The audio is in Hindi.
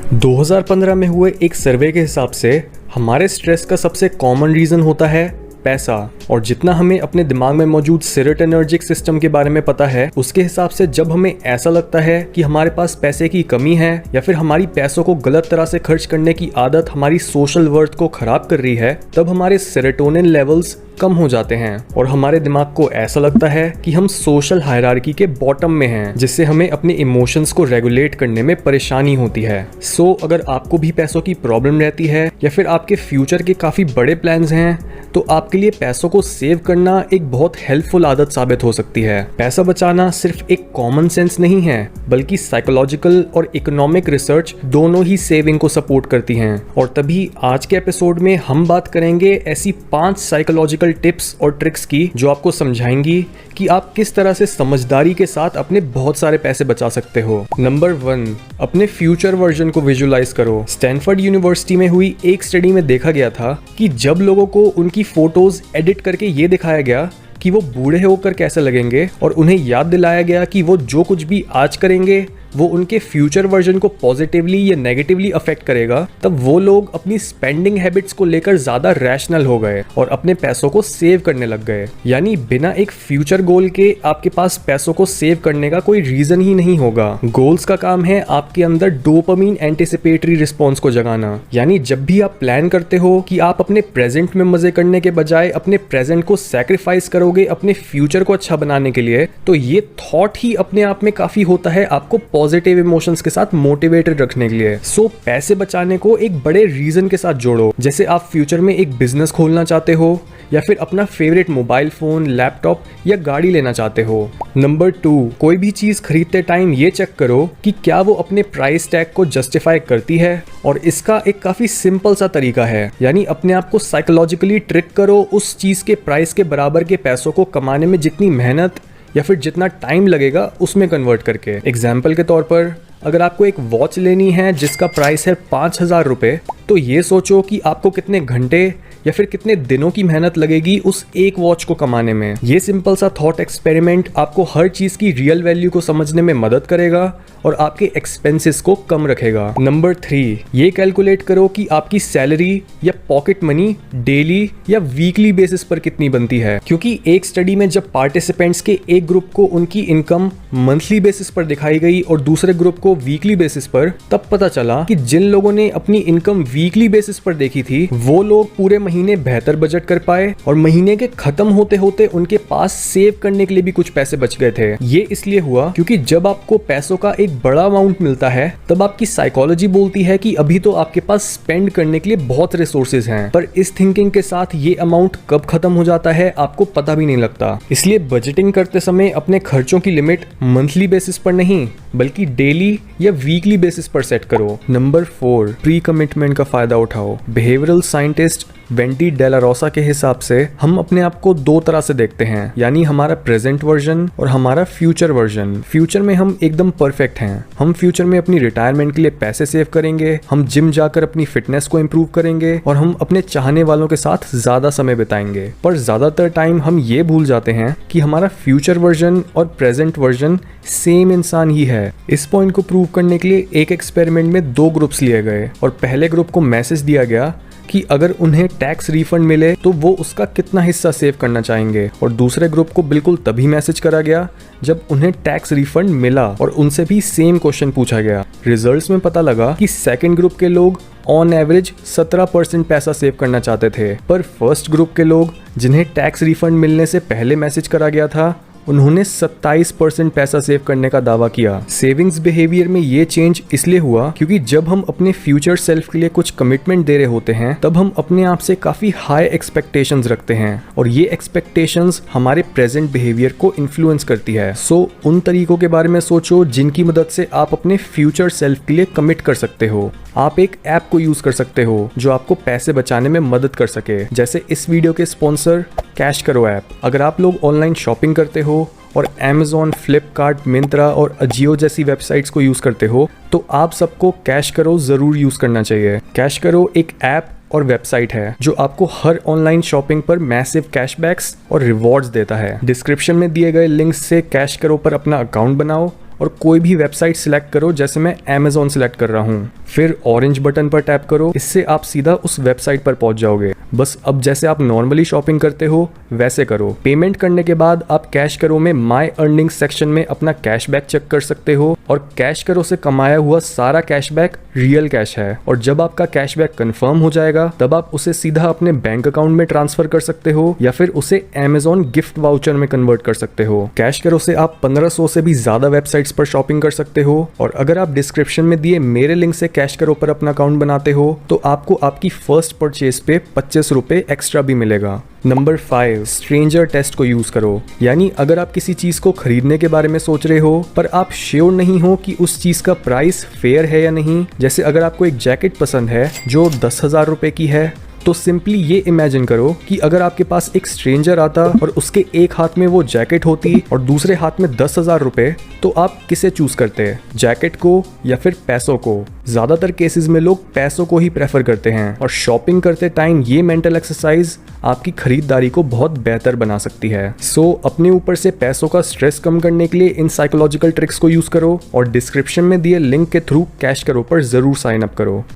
2015 में हुए एक सर्वे के हिसाब से हमारे स्ट्रेस का सबसे कॉमन रीज़न होता है पैसा। और जितना हमें अपने दिमाग में मौजूद सेरोटोनर्जिक सिस्टम के बारे में पता है, उसके हिसाब से जब हमें ऐसा लगता है कि हमारे पास पैसे की कमी है या फिर हमारी पैसों को गलत तरह से खर्च करने की आदत हमारी सोशल वर्थ को खराब कर रही है, तब हमारे सेरोटोनिन लेवल्स कम हो जाते हैं और हमारे दिमाग को ऐसा लगता है कि हम सोशल हायरार्की के बॉटम में हैं, जिससे हमें अपने इमोशंस को रेगुलेट करने में परेशानी होती है। सो अगर आपको भी पैसों की प्रॉब्लम रहती है या फिर आपके फ्यूचर के काफ़ी बड़े प्लान्स हैं, तो आपके लिए पैसों को सेव करना एक बहुत हेल्पफुल आदत साबित हो सकती है। पैसा बचाना सिर्फ एक कॉमन सेंस नहीं है, बल्कि साइकोलॉजिकल और इकोनॉमिक रिसर्च दोनों ही सेविंग को सपोर्ट करती हैं। और तभी आज के एपिसोड में हम बात करेंगे ऐसी 5 साइकोलॉजिकल टिप्स और ट्रिक्स की जो आपको समझाएंगी कि आप किस तरह से समझदारी के साथ अपने बहुत सारे पैसे बचा सकते हो। नंबर 1, अपने फ्यूचर वर्जन को विजुअलाइज करो। स्टैनफोर्ड यूनिवर्सिटी में हुई एक स्टडी में देखा गया था कि जब लोगों को उनकी फोटोज एडिट करके ये दिखाया गया कि वो बूढ़े होकर कैसे लगेंगे और उन्हें याद दिलाया गया कि वो जो कुछ भी आज करेंगे वो उनके फ्यूचर वर्जन को पॉजिटिवली या नेगेटिवली अफेक्ट करेगा, तब वो लोग अपनी स्पेंडिंग हैबिट्स को लेकर ज्यादा रैशनल हो गए और अपने पैसों को सेव करने लग गए। यानी बिना एक फ्यूचर गोल के आपके पास पैसों को सेव करने का कोई रीजन ही नहीं होगा। गोल्स का काम है आपके अंदर डोपामिन एंटिसिपेटरी रिस्पॉन्स को जगाना। यानी जब भी आप प्लान करते हो कि आप अपने प्रेजेंट में मजे करने के बजाय अपने प्रेजेंट को सैक्रिफाइस करोगे अपने फ्यूचर को अच्छा बनाने के लिए, तो ये थॉट ही अपने आप में काफी होता है आपको पॉजिटिव इमोशंस के साथ मोटिवेटेड रखने के लिए। सो पैसे बचाने को एक बड़े रीजन के साथ जोड़ो। जैसे आप फ्यूचर में एक बिजनेस खोलना चाहते हो या फिर अपना फेवरेट मोबाइल फोन, लैपटॉप या गाड़ी लेना चाहते हो। नंबर 2, कोई भी चीज खरीदते टाइम ये चेक करो कि क्या वो अपने प्राइस टैग को जस्टिफाई करती है। और इसका एक काफी सिंपल सा तरीका है, यानी अपने आप को साइकोलॉजिकली ट्रिक करो उस चीज के प्राइस के बराबर के पैसों को कमाने में जितनी मेहनत या फिर जितना टाइम लगेगा उसमें कन्वर्ट करके। एग्जाम्पल के तौर पर अगर आपको एक वॉच लेनी है जिसका प्राइस है 5,000 रुपये, तो ये सोचो कि आपको कितने घंटे या फिर कितने दिनों की मेहनत लगेगी उस एक वॉच को कमाने में। ये सिंपल सा थॉट एक्सपेरिमेंट आपको हर चीज की रियल वैल्यू को समझने में मदद करेगा और आपके एक्सपेंसेस को कम रखेगा। नंबर 3, ये कैलकुलेट करो कि आपकी सैलरी या पॉकेट मनी डेली या वीकली बेसिस पर कितनी बनती है। क्योंकि एक स्टडी में जब पार्टिसिपेंट्स के एक ग्रुप को उनकी इनकम मंथली बेसिस पर दिखाई गई और दूसरे ग्रुप को वीकली बेसिस पर, तब पता चला कि जिन लोगों ने अपनी इनकम वीकली बेसिस पर देखी थी वो लोग पूरे महीने बेहतर बजट कर पाए और महीने के खत्म होते होते उनके पास सेव करने के लिए भी कुछ पैसे बच गए थे। ये इसलिए हुआ क्योंकि जब आपको पैसों का एक बड़ा अमाउंट मिलता है तब आपकी साइकोलॉजी बोलती है कि अभी तो आपके पास स्पेंड करने के लिए बहुत रिसोर्सेज हैं, पर इस थिंकिंग के साथ ये अमाउंट कब खत्म हो जाता है आपको पता भी नहीं लगता। इसलिए बजटिंग करते समय अपने खर्चों की लिमिट मंथली बेसिस पर नहीं बल्कि डेली या वीकली बेसिस पर सेट करो। नंबर 4, प्री कमिटमेंट का फायदा उठाओ। बिहेवियरल साइंटिस्ट वेंटी डेला रोसा के हिसाब से हम अपने आप को 2 तरह से देखते हैं, यानी हमारा प्रेजेंट वर्जन और हमारा फ्यूचर वर्जन। फ्यूचर में हम एकदम परफेक्ट हैं। हम फ्यूचर में अपनी रिटायरमेंट के लिए पैसे सेव करेंगे, हम जिम जाकर अपनी फिटनेस को इम्प्रूव करेंगे और हम अपने चाहने वालों के साथ ज्यादा समय बिताएंगे। पर ज्यादातर टाइम हम ये भूल जाते हैं कि हमारा फ्यूचर वर्जन और प्रेजेंट वर्जन सेम इंसान ही है। इस पॉइंट को प्रूव करने के लिए एक एक्सपेरिमेंट में 2 ग्रुप्स लिए गए और पहले ग्रुप को मैसेज दिया गया कि अगर उन्हें टैक्स रिफंड मिले तो वो उसका कितना हिस्सा सेव करना चाहेंगे, और दूसरे ग्रुप को बिल्कुल तभी मैसेज करा गया जब उन्हें टैक्स रिफंड मिला और उनसे भी सेम क्वेश्चन पूछा गया। रिजल्ट्स में पता लगा कि सेकंड ग्रुप के लोग ऑन एवरेज 17% पैसा सेव करना चाहते थे, पर फर्स्ट ग्रुप के लोग जिन्हें टैक्स रिफंड मिलने से पहले मैसेज करा गया था उन्होंने 27% पैसा सेव करने का दावा किया। सेविंग्स बिहेवियर में ये चेंज इसलिए हुआ क्योंकि जब हम अपने फ्यूचर सेल्फ के लिए कुछ कमिटमेंट दे रहे होते हैं तब हम अपने आप से काफी हाई एक्सपेक्टेशंस रखते हैं और ये एक्सपेक्टेशंस हमारे प्रेजेंट बिहेवियर को इन्फ्लुएंस करती है। सो उन तरीकों के बारे में सोचो जिनकी मदद से आप अपने फ्यूचर सेल्फ के लिए कमिट कर सकते हो। आप एक ऐप को यूज कर सकते हो जो आपको पैसे बचाने में मदद कर सके, जैसे इस वीडियो के स्पॉन्सर कैश करो ऐप। अगर आप लोग ऑनलाइन शॉपिंग करते हो और Amazon, फ्लिपकार्ट, मिंत्रा और अजियो जैसी वेबसाइट्स को यूज करते हो तो आप सबको कैश करो जरूर यूज करना चाहिए। कैश करो एक ऐप और वेबसाइट है जो आपको हर ऑनलाइन शॉपिंग पर मैसिव कैशबैक्स और रिवॉर्ड्स देता है। डिस्क्रिप्शन में दिए गए लिंक्स से कैश करो पर अपना अकाउंट बनाओ और कोई भी वेबसाइट सिलेक्ट करो, जैसे मैं Amazon सिलेक्ट कर रहा हूँ। फिर ऑरेंज बटन पर टैप करो, इससे आप सीधा उस वेबसाइट पर पहुंच जाओगे। बस अब जैसे आप नॉर्मली शॉपिंग करते हो वैसे करो। पेमेंट करने के बाद आप कैश करो में माई अर्निंग सेक्शन में अपना कैशबैक चेक कर सकते हो, और कैश करो से कमाया हुआ सारा कैशबैक रियल कैश है। और जब आपका कैशबैक कंफर्म हो जाएगा तब आप उसे सीधा अपने बैंक अकाउंट में ट्रांसफर कर सकते हो, या फिर उसे Amazon गिफ्ट वाउचर में कन्वर्ट कर सकते हो। कैश करो से आप 1500 से भी ज्यादा वेबसाइट्स पर शॉपिंग कर सकते हो, और अगर आप डिस्क्रिप्शन में दिए मेरे लिंक से कैश करो पर अपना अकाउंट बनाते हो तो आपको आपकी फर्स्ट परचेज पे 25 रुपए एक्स्ट्रा भी मिलेगा। नंबर 5, स्ट्रेंजर टेस्ट को यूज करो। यानी अगर आप किसी चीज को खरीदने के बारे में सोच रहे हो पर आप श्योर नहीं हो कि उस चीज का प्राइस फेयर है या नहीं, जैसे अगर आपको एक जैकेट पसंद है जो 10,000 रुपए की है, तो सिंपली ये इमेजिन करो कि अगर आपके पास एक स्ट्रेंजर आता और उसके एक हाथ में वो जैकेट होती और दूसरे हाथ में 10,000 रुपए, तो आप किसे चूज करते हैं, जैकेट को या फिर पैसों को? ज्यादातर केसेस में लोग पैसों को ही प्रेफर करते हैं, और शॉपिंग करते टाइम ये मेंटल एक्सरसाइज आपकी खरीदारी को बहुत बेहतर बना सकती है। सो अपने ऊपर से पैसों का स्ट्रेस कम करने के लिए इन साइकोलॉजिकल ट्रिक्स को यूज करो, और डिस्क्रिप्शन में दिए लिंक के थ्रू कैश करो पर जरूर साइन अप करो।